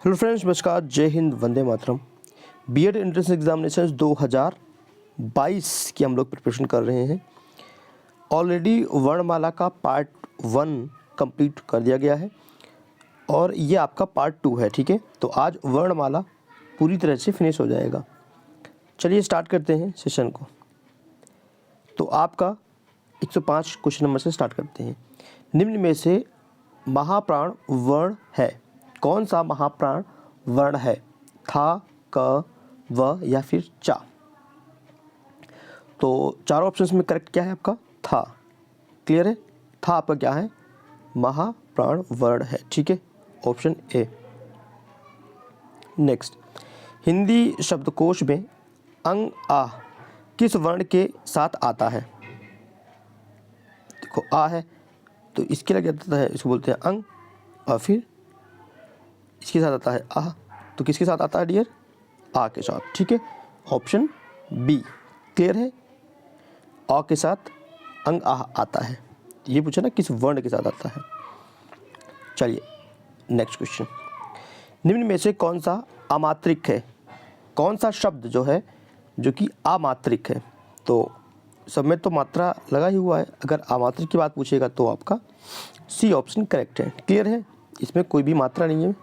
Hello friends, नमस्कार, जय Hind, Vande Mataram. BEd entrance examination 2022 की हम लोग प्रिपरेशन कर रहे हैं। ऑलरेडी वर्णमाला का पार्ट 1 कंप्लीट कर दिया गया है और ये आपका पार्ट 2 है। ठीक है, तो आज वर्णमाला पूरी तरह से फिनिश हो जाएगा। चलिए स्टार्ट करते हैं सेशन को। तो आपका 105 क्वेश्चन नंबर से स्टार्ट करते हैं। निम्न में से महाप्राण वर्ण है, कौन सा महाप्राण वर्ण है? था, क, व या फिर चा। तो चारों ऑप्शंस में करेक्ट क्या है आपका? था। क्लियर है? था आपका क्या है? महाप्राण वर्ण है। ठीक है, ऑप्शन ए। नेक्स्ट, हिंदी शब्दकोश में अंग आ किस वर्ण के साथ आता है? देखो आ है तो इसके लग जाता है, इसको बोलते हैं अंग, और फिर इसके साथ आता है आ, तो किसके साथ आता है डियर? आ के साथ। ठीक है, ऑप्शन बी। क्लियर है? आ के साथ अंग आ आता है। ये पूछा ना किस वर्ण के साथ आता है। चलिए नेक्स्ट क्वेश्चन, निम्न में से कौन सा अमात्रिक है? कौन सा शब्द जो है जो कि अमात्रिक है? तो सब में तो मात्रा लगा ही हुआ है, अगर अमात्रिक की बात पूछेगा तो आपका सी ऑप्शन करेक्ट है। क्लियर है? इसमें कोई भी मात्रा नहीं है,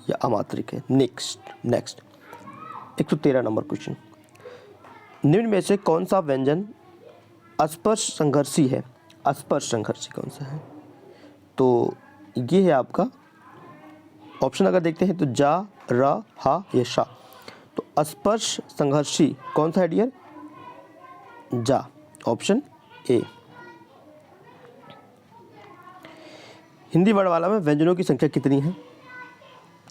या अमात्रिक है। नेक्स्ट 113 नंबर क्वेश्चन, निम्न में से कौन सा व्यंजन अस्पर्श संघर्षी है? अस्पर्श संघर्षी कौन सा है? तो ये है आपका ऑप्शन, अगर देखते हैं तो जा, र, हा या शा। तो अस्पर्श संघर्षी कौन सा है डियर? जा, ऑप्शन ए। हिंदी वर्णमाला में व्यंजनों की संख्या कितनी है?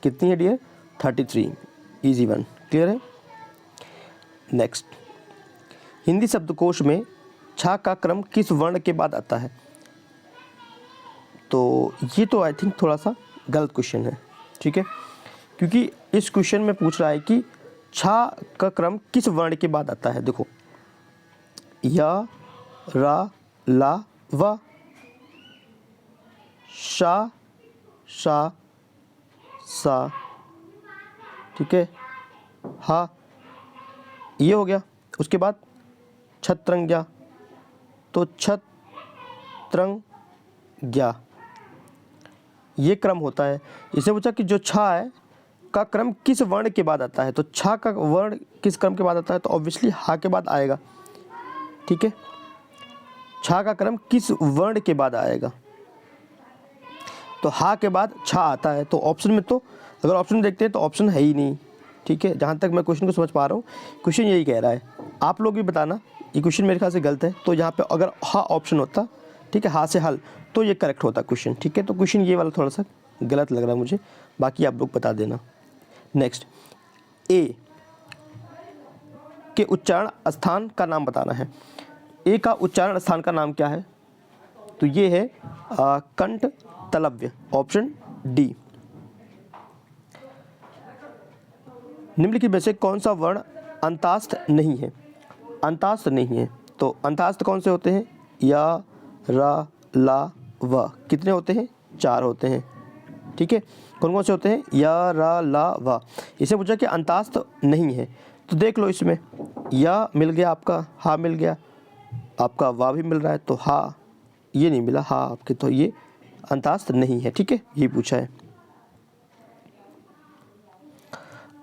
कितनी है डियर? 33। Easy one. क्लियर है? नेक्स्ट, हिंदी शब्दकोश में छा का क्रम किस वर्ण के बाद आता है? तो ये तो आई थिंक थोड़ा सा गलत क्वेश्चन है। ठीक है, क्योंकि इस क्वेश्चन में पूछ रहा है कि छा का क्रम किस वर्ण के बाद आता है। देखो या, रा, ला, व, शा, शा, सा। ठीक है, हा, ये हो गया। उसके बाद छत्रंग्या, तो छत्रंग्या ये क्रम होता है। इसे पूछा कि जो छा है का क्रम किस वर्ण के बाद आता है, तो छा का वर्ण किस क्रम के बाद आता है? तो ऑब्वियसली हा के बाद आएगा। ठीक है, छा का क्रम किस वर्ण के बाद आएगा? तो हा के बाद छा आता है। तो ऑप्शन में तो अगर ऑप्शन देखते हैं तो ऑप्शन है ही नहीं। ठीक है, जहाँ तक मैं क्वेश्चन को समझ पा रहा हूँ, क्वेश्चन यही कह रहा है। आप लोग भी बताना ये क्वेश्चन मेरे ख्याल से गलत है। तो यहाँ पे अगर हा ऑप्शन होता, ठीक है, हा से हल, तो ये करेक्ट होता क्वेश्चन। ठीक है, तो क्वेश्चन ये वाला थोड़ा सा गलत लग रहा है मुझे, बाकी आप लोग बता देना। नेक्स्ट, ए के उच्चारण स्थान का नाम बताना है। ए का उच्चारण स्थान का नाम क्या है? तो ये है कंठ तलव्य, ऑप्शन डी। निम्नलिखित में से कौन सा वर्ण अंतास्थ नहीं है? अंतास्थ नहीं है। तो अंतास्थ कौन से होते हैं? या, रा, ला, व। कितने होते हैं? 4 होते हैं। ठीक है, कौन कौन से होते हैं? या, रा, ला, व। इसे पूछा कि अंतास्थ नहीं है, तो देख लो इसमें या मिल गया आपका, हा मिल गया आपका, वा भी मिल रहा है, तो हा ये नहीं मिला, हा आपके, तो ये अंतास्थ नहीं है। ठीक है, यही पूछा है।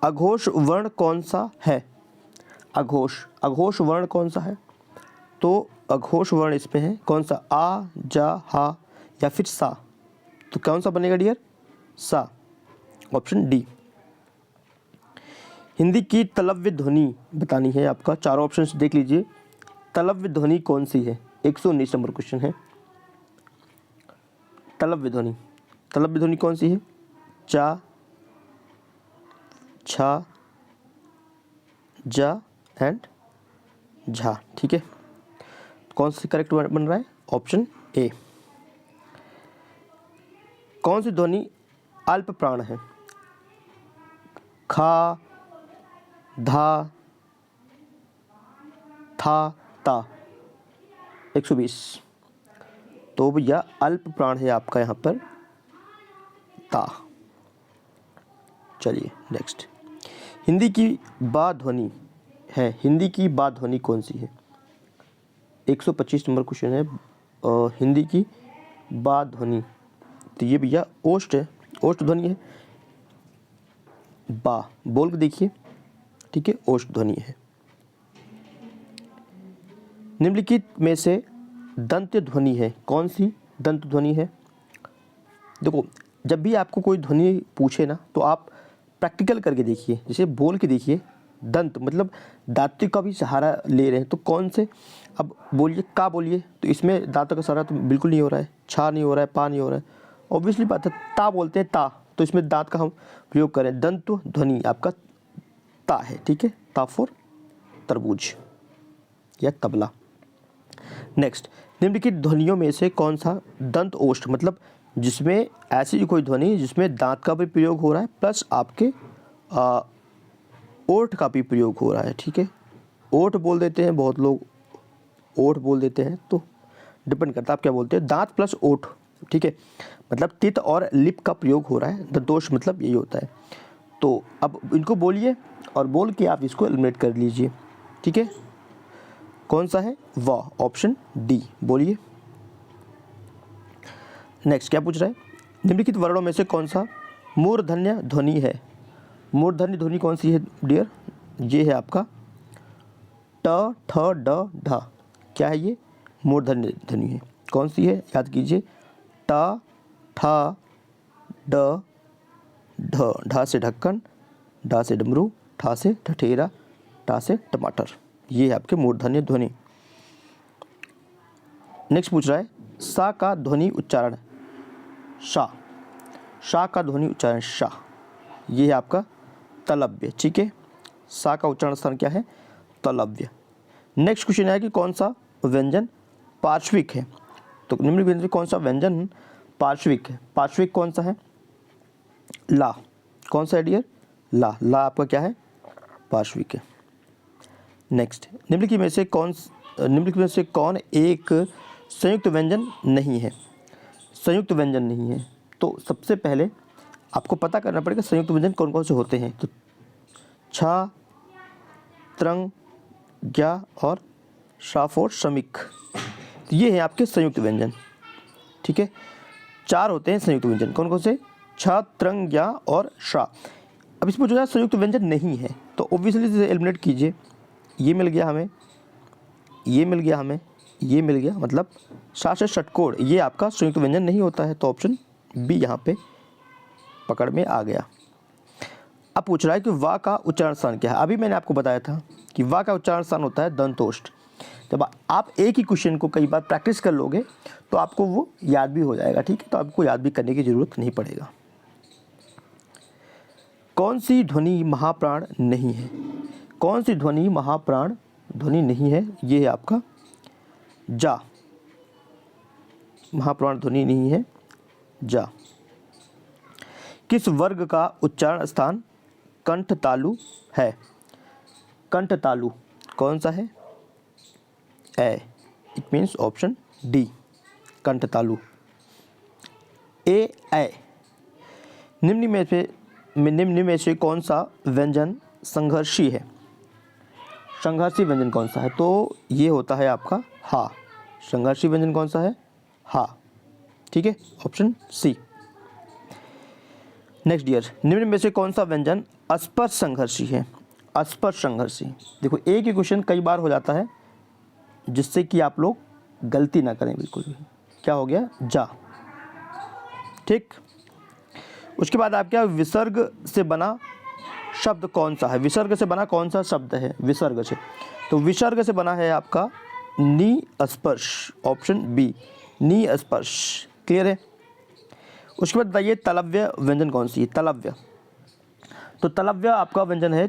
अघोष वर्ण कौन सा है? अघोष वर्ण कौन सा है? तो अघोष वर्ण इसमें है कौन सा? आ, जा, हा या फिर सा। तो कौन सा बनेगा डियर? सा, ऑप्शन डी। हिंदी की तलव्य ध्वनि बतानी है आपका। चारों ऑप्शंस देख लीजिए, तलव्य ध्वनि कौन सी है? 119 नंबर क्वेश्चन है। तलव्य ध्वनि कौन सी है? चा, छा, जा एंड झा। ठीक है, कौन सी करेक्ट बन रहा है? Option A. कौन सी ध्वनि अल्प प्राण है? खा, धा, था, ता। 120। तो भैया अल्प प्राण है आपका यहाँ पर ता। चलिए नेक्स्ट, हिंदी की बा ध्वनि है, हिंदी की बा ध्वनि कौन सी है? 125 नंबर क्वेश्चन है। हिंदी की बा ध्वनि, तो ये भैया ओष्ठ है, ओष्ठ ध्वनि है। बा बोल के देखिए, ठीक है, ओष्ठ ध्वनि है। निम्नलिखित में से दंत ध्वनि है, कौन सी दंत ध्वनि है? देखो, जब भी आपको कोई ध्वनि पूछे ना तो आप प्रैक्टिकल करके देखिए, जैसे बोल के देखिए। दंत मतलब दांतों का भी सहारा ले रहे हैं, तो कौन से, अब बोलिए का, बोलिए तो इसमें दांतों का सहारा तो बिल्कुल नहीं हो रहा है, छा नहीं हो रहा है, पा नहीं हो रहा है, ऑब्वियसली बात है। ता बोलते हैं, ता, तो इसमें दांत का हम प्रयोग करें, दंत ध्वनि आपका ता है, ठीक है, ता फॉर तरबूज या तबला। नेक्स्ट, निम्नलिखित ध्वनियों में से कौन सा दंत ओष्ठ, मतलब जिसमें ऐसी कोई ध्वनि जिसमें दांत का भी प्रयोग हो रहा है प्लस आपके ओठ का भी प्रयोग हो रहा है, ठीक है। ओठ बोल देते हैं बहुत लोग, ओठ बोल देते हैं, तो डिपेंड करता है आप क्या बोलते हैं, दांत प्लस ओठ, ठीक है, मतलब तित और लिप का प्रयोग हो रहा है, दंतोष्ठ मतलब यही होता है। तो अब इनको बोलिए और बोल के आप इसको एलिमिनेट कर लीजिए, ठीक है। कौन सा है? वाह, ऑप्शन डी, बोलिए। नेक्स्ट क्या पूछ रहा है? निम्नलिखित वर्णों में से कौन सा मूर्धन्य ध्वनि है? मूर्धन्य ध्वनि कौन सी है डियर? ये है आपका ट ठ ड ढ। क्या है ये? मूर्धन्य ध्वनि है। कौन सी है? याद कीजिए, ट ठ ड ढ। ढ से ढक्कन, ढ से डमरू, ठ से ठठेरा, ट से टमाटर। ये है आपके मूर्धन्य ध्वनि। नेक्स्ट पूछ रहा है, सा का ध्वनि उच्चारण, शा, शा का ध्वनि उच्चारण शा, ये है आपका तलव्य, ठीक है। सा का उच्चारण स्थान क्या है? तलव्य। नेक्स्ट क्वेश्चन है कि कौन सा व्यंजन पार्श्विक है? तो निम्नलिखित में कौन सा व्यंजन पार्श्विक है? पार्श्विक कौन सा है? ला। कौन सा है डियर? ला। ला आपका क्या है? पार्श्विक है। नेक्स्ट, निम्नलिखित में से कौन एक संयुक्त व्यंजन नहीं है? संयुक्त व्यंजन नहीं है, तो सबसे पहले आपको पता करना पड़ेगा संयुक्त व्यंजन कौन कौन से होते हैं। तो छा, त्रंग, ज्ञा और शाफ और श्रमिक, तो ये हैं आपके संयुक्त व्यंजन, ठीक है। 4 होते हैं संयुक्त व्यंजन, कौन कौन से? छ, त्रंग, ज्ञा और शा। अब इसमें जो है संयुक्त व्यंजन नहीं है, तो ऑब्वियसली इसे एलिमिनेट कीजिए। ये मिल गया हमें, ये मिल गया हमें, ये मिल गया, मतलब शा से षटकोण, ये आपका संयुक्त व्यंजन नहीं होता है, तो ऑप्शन बी यहाँ पे पकड़ में आ गया। अब पूछ रहा है कि वा का उच्चारण स्थान क्या है? अभी मैंने आपको बताया था कि वा का उच्चारण स्थान होता है दंतोष्ठ। जब आप एक ही क्वेश्चन को कई बार प्रैक्टिस कर लोगे तो आपको वो याद भी हो जाएगा, ठीक है, तो आपको याद भी करने की जरूरत नहीं पड़ेगा। कौन सी ध्वनि महाप्राण नहीं है? कौन सी ध्वनि महाप्राण ध्वनि नहीं है? ये है आपका जा, महाप्राण ध्वनि नहीं है जा। किस वर्ग का उच्चारण स्थान कंठ तालु है? कंठ तालु कौन सा है? ए, इट मीन्स ऑप्शन डी, कंठ तालु। ए। निम्न में से कौन सा व्यंजन संघर्षी है? संघर्षी व्यंजन कौन सा है? तो ये होता है आपका हा। संघर्षी व्यंजन कौन सा है? हा, ठीक है, ऑप्शन सी। नेक्स्ट डियर, निम्न में से कौन सा व्यंजन अस्पर्श संघर्षी है? अस्पर्श संघर्षी, देखो एक ही क्वेश्चन कई बार हो जाता है, जिससे कि आप लोग गलती ना करें बिल्कुल भी। क्या हो गया? जा, ठीक। उसके बाद आप क्या, विसर्ग से बना शब्द कौन सा है? विसर्ग से बना कौन सा शब्द है? विसर्ग से, तो विसर्ग से बना है आपका नी स्पर्श, ऑप्शन बी, नी स्पर्श। क्लियर है? उसके बाद बताइए तलव्य व्यंजन कौन सी है? तलव्य, तो तलव्य आपका व्यंजन है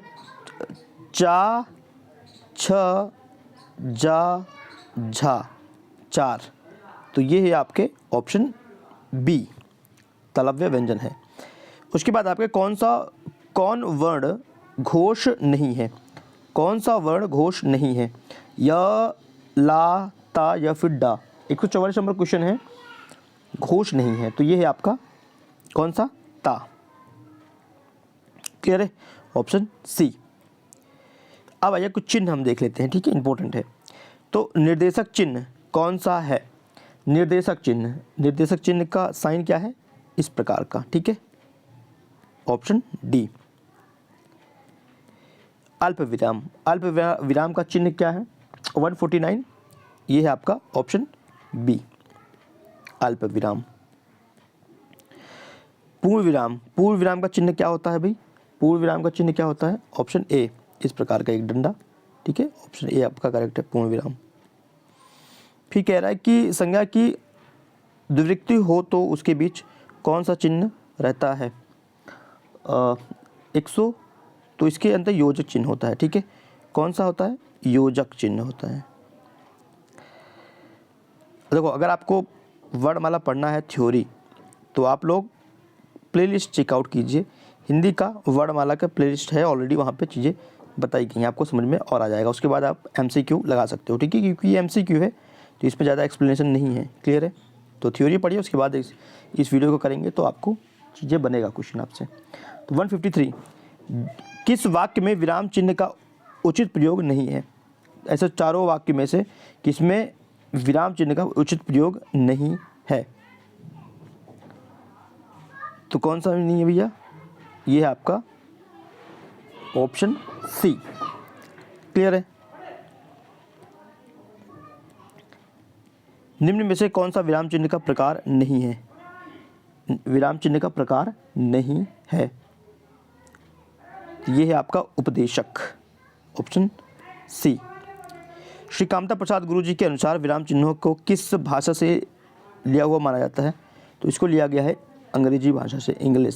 चा, छ, जा, झा, चार, तो ये है आपके ऑप्शन बी, तलव्य व्यंजन है। उसके बाद आपके कौन वर्ण घोष नहीं है? कौन सा वर्ण घोष नहीं है? य, ला, ता या फिर डा। 144 नंबर क्वेश्चन है, घोष नहीं है, तो ये है आपका कौन सा? ता। क्लियर है, ऑप्शन सी। अब आइए कुछ चिन्ह हम देख लेते हैं, ठीक है, इंपॉर्टेंट है। तो निर्देशक चिन्ह कौन सा है? निर्देशक चिन्ह का साइन क्या है? इस प्रकार का, ठीक है, ऑप्शन डी। अल्प विराम का चिन्ह क्या है? 149, ये है आपका ऑप्शन बी, अल्प विराम। पूर्ण विराम का चिन्ह क्या होता है भाई? पूर्ण विराम का चिन्ह क्या होता है? ऑप्शन ए, इस प्रकार का एक डंडा, ठीक है, ऑप्शन ए आपका करेक्ट है, पूर्ण विराम। फिर कह रहा है कि संज्ञा की द्विवृत्ति हो तो उसके बीच कौन सा चिन्ह रहता है? 100, तो इसके अंदर योजक चिन्ह होता है, ठीक है, कौन सा होता है? योजक चिन्ह होता है। देखो, अगर आपको वर्णमाला पढ़ना है थ्योरी, तो आप लोग प्लेलिस्ट चेकआउट कीजिए, हिंदी का वर्णमाला का प्लेलिस्ट है ऑलरेडी, वहाँ पे चीज़ें बताई गई हैं, आपको समझ में और आ जाएगा। उसके बाद आप MCQ लगा सकते हो, ठीक है, क्योंकि ये MCQ है तो इस पर ज़्यादा एक्सप्लेनेशन नहीं है, क्लियर है। तो थ्योरी पढ़िए, उसके बाद इस वीडियो को करेंगे तो आपको चीज़ें बनेगा क्वेश्चन आपसे। तो 153, किस वाक्य में विराम चिन्ह का उचित प्रयोग नहीं है? ऐसे चारों वाक्य में से किसमें विराम चिन्ह का उचित प्रयोग नहीं है? तो कौन सा नहीं है भैया? ये है आपका ऑप्शन सी, क्लियर है। निम्न में से कौन सा विराम चिन्ह का प्रकार नहीं है? विराम चिन्ह का प्रकार नहीं है, ये है आपका उपदेशक, ऑप्शन सी। श्री कामता प्रसाद गुरुजी के अनुसार विराम चिन्हों को किस भाषा से लिया हुआ माना जाता है? तो इसको लिया गया है अंग्रेजी भाषा से, इंग्लिश।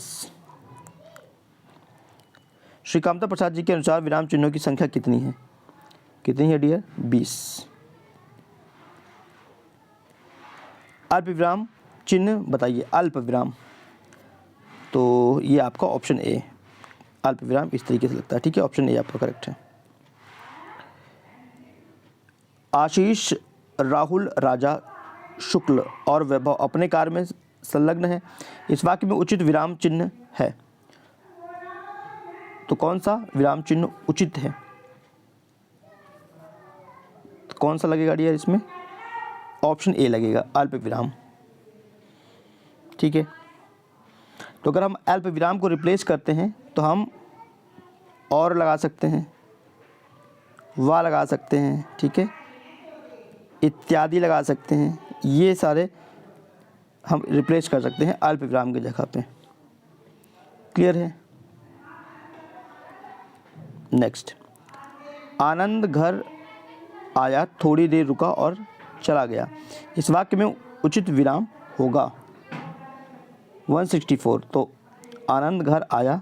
श्री कामता प्रसाद जी के अनुसार विराम चिन्हों की संख्या कितनी है? कितनी है डियर? 20। अल्प विराम चिन्ह बताइए, अल्प विराम, तो ये आपका ऑप्शन ए, अल्प विराम इस तरीके से लगता है, ठीक है, ऑप्शन ए आपका करेक्ट है। आशीष, राहुल, राजा, शुक्ल और वैभव अपने कार्य में संलग्न है, इस वाक्य में उचित विराम चिन्ह है, तो कौन सा विराम चिन्ह उचित है? तो कौन सा लगेगा डियर इसमें? ऑप्शन ए लगेगा, अल्प विराम, ठीक है। तो अगर हम अल्प विराम को रिप्लेस करते हैं तो हम और लगा सकते हैं, वा लगा सकते हैं, ठीक है, इत्यादि लगा सकते हैं, ये सारे हम रिप्लेस कर सकते हैं अल्प विराम की जगह पे, क्लियर है। नेक्स्ट, आनंद घर आया, थोड़ी देर रुका और चला गया, इस वाक्य में उचित विराम होगा? 164, तो आनंद घर आया,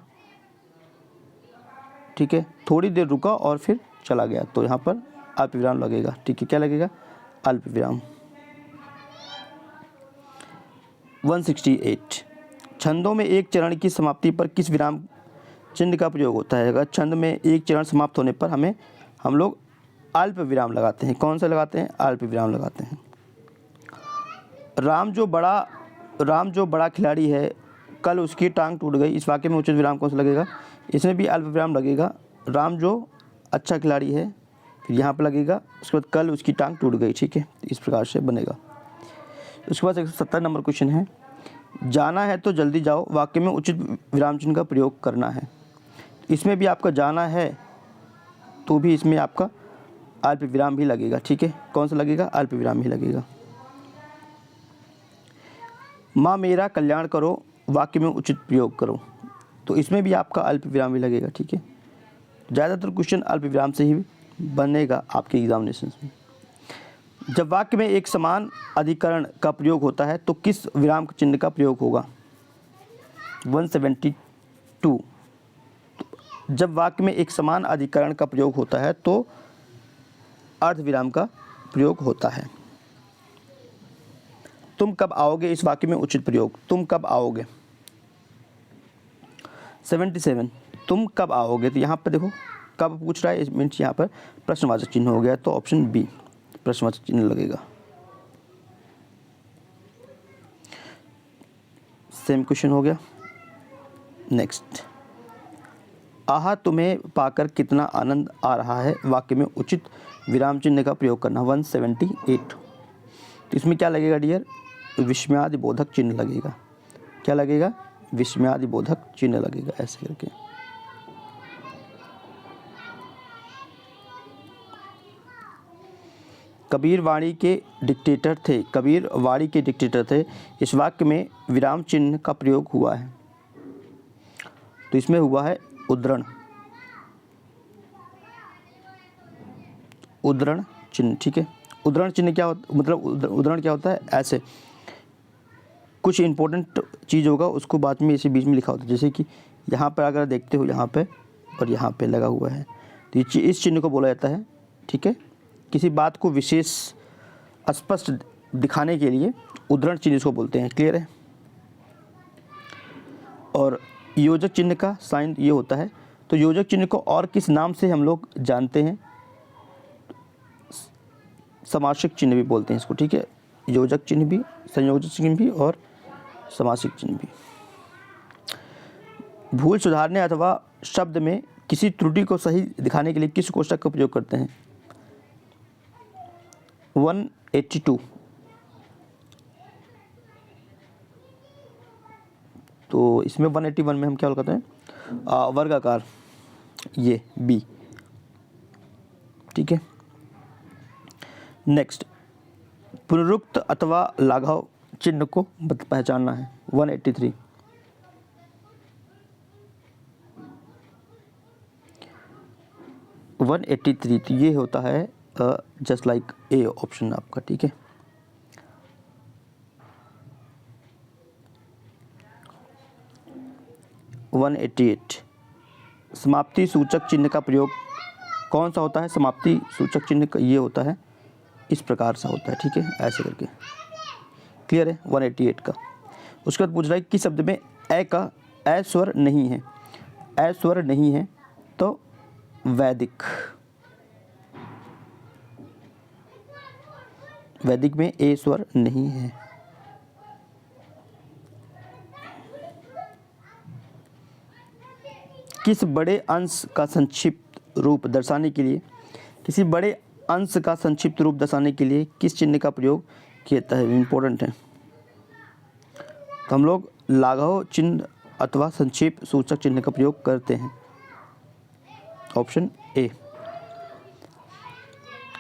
ठीक है, थोड़ी देर रुका और फिर चला गया, तो यहाँ पर अल्प विराम लगेगा, ठीक है, क्या लगेगा? अल्प विराम। 168, छंदों में एक चरण की समाप्ति पर किस विराम चिन्ह का प्रयोग होता है? अगर छंद में एक चरण समाप्त होने पर हम लोग अल्प विराम लगाते हैं, कौन सा लगाते हैं? अल्प विराम लगाते हैं। राम जो बड़ा खिलाड़ी है, कल उसकी टांग टूट गई, इस वाक्य में उचित विराम कौन सा लगेगा? इसमें भी अल्प विराम लगेगा, राम जो अच्छा खिलाड़ी है, फिर यहाँ पर लगेगा, उसके बाद कल उसकी टांग टूट गई, ठीक है, इस प्रकार से बनेगा। उसके बाद 170 नंबर क्वेश्चन है, जाना है तो जल्दी जाओ, वाक्य में उचित विराम चिन्ह का प्रयोग करना है, इसमें भी आपका जाना है तो भी इसमें आपका अल्प विराम भी लगेगा, ठीक है, कौन सा लगेगा? अल्प विराम ही लगेगा। माँ मेरा कल्याण करो, वाक्य में उचित प्रयोग करो, तो इसमें भी आपका अल्प विराम ही लगेगा, ठीक है। ज़्यादातर क्वेश्चन अल्प विराम से ही बनेगा आपके एग्जामिनेशन में। जब वाक्य में एक समान अधिकरण का प्रयोग होता है तो किस विराम चिन्ह का प्रयोग होगा? 172, जब वाक्य में एक समान अधिकरण का प्रयोग होता है तो अर्ध विराम का प्रयोग होता है। तुम कब आओगे, इस वाक्य में उचित प्रयोग, तुम कब आओगे? 77, तुम कब आओगे, तो यहाँ पर देखो कब पूछ रहा है, मीन्स यहाँ पर प्रश्नवाचक चिन्ह हो गया, तो ऑप्शन बी प्रश्नवाचक चिन्ह लगेगा। सेम क्वेश्चन हो गया। नेक्स्ट, आहा तुम्हें पाकर कितना आनंद आ रहा है वाक्य में उचित विराम चिन्ह का प्रयोग करना। 178। तो इसमें क्या लगेगा डियर, विस्मयादि बोधक चिन्ह लगेगा। क्या लगेगा, विस्मयादि बोधक चिन्ह लगेगा ऐसे करके। कबीर वाणी के डिक्टेटर थे, कबीर वाणी के डिक्टेटर थे, इस वाक्य में विराम चिन्ह का प्रयोग हुआ है। तो इसमें हुआ है उद्धरण, उद्धरण चिन्ह। ठीक है, उद्धरण चिन्ह क्या होता, मतलब उद्धरण क्या होता है, ऐसे कुछ इंपॉर्टेंट चीज़ होगा उसको बाद में इसी बीच में लिखा होता है। जैसे कि यहाँ पर अगर देखते हो, यहाँ पे और यहाँ पे लगा हुआ है, तो इस चिन्ह को बोला जाता है। ठीक है, किसी बात को विशेष स्पष्ट दिखाने के लिए उद्धरण चिन्ह इसको बोलते हैं। क्लियर है। और योजक चिन्ह का साइन ये होता है। तो योजक चिन्ह को और किस नाम से हम लोग जानते हैं, समासिक चिन्ह भी बोलते हैं इसको। ठीक है, योजक चिन्ह भी, संयोजक चिन्ह भी और समासिक चिन्ह भी। भूल सुधारने अथवा शब्द में किसी त्रुटि को सही दिखाने के लिए किस कोष्ठक का प्रयोग करते हैं। 182। तो इसमें 181 में हम क्या करते हैं, वर्गाकार, ये बी। ठीक है, नेक्स्ट, पुनरुक्त अथवा लाघव चिन्ह को पहचानना है। 183। तो ये होता है जस्ट लाइक ए ऑप्शन आपका। ठीक है, वन 188। समाप्ति सूचक चिन्ह का प्रयोग कौन सा होता है, समाप्ति सूचक चिन्ह का ये होता है, इस प्रकार से होता है। ठीक है, ऐसे करके। क्लियर है। 188 का। उसके बाद पूछ रहा है कि शब्द में ए का ए स्वर नहीं है, ए स्वर नहीं है तो वैदिक, वैदिक में ए स्वर नहीं है। किस बड़े अंश का संक्षिप्त रूप दर्शाने के लिए, किसी बड़े अंश का संक्षिप्त रूप दर्शाने के लिए किस चिन्ह का प्रयोग किया जाता है, इम्पोर्टेंट है। तो हम लोग लाघव चिन्ह अथवा संक्षेप सूचक चिन्ह का प्रयोग करते हैं। Option A.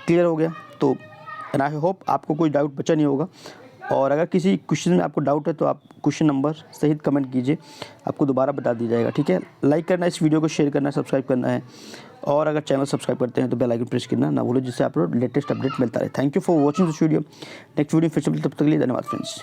क्लियर हो गया। तो एंड आई होप आपको कोई डाउट बचा नहीं होगा। और अगर किसी क्वेश्चन में आपको डाउट है तो आप क्वेश्चन नंबर सहित कमेंट कीजिए, आपको दोबारा बता दिया जाएगा। ठीक है, लाइक करना, इस वीडियो को शेयर करना, सब्सक्राइब करना है। और अगर चैनल सब्सक्राइब करते हैं तो बेल आइकन प्रेस करना ना भूलो, जिससे आपको लेटेस्ट अपडेट मिलता रहे। Thank you for watching this video. Next video फिर से, तब तक के लिए धन्यवाद फ्रेंड्स।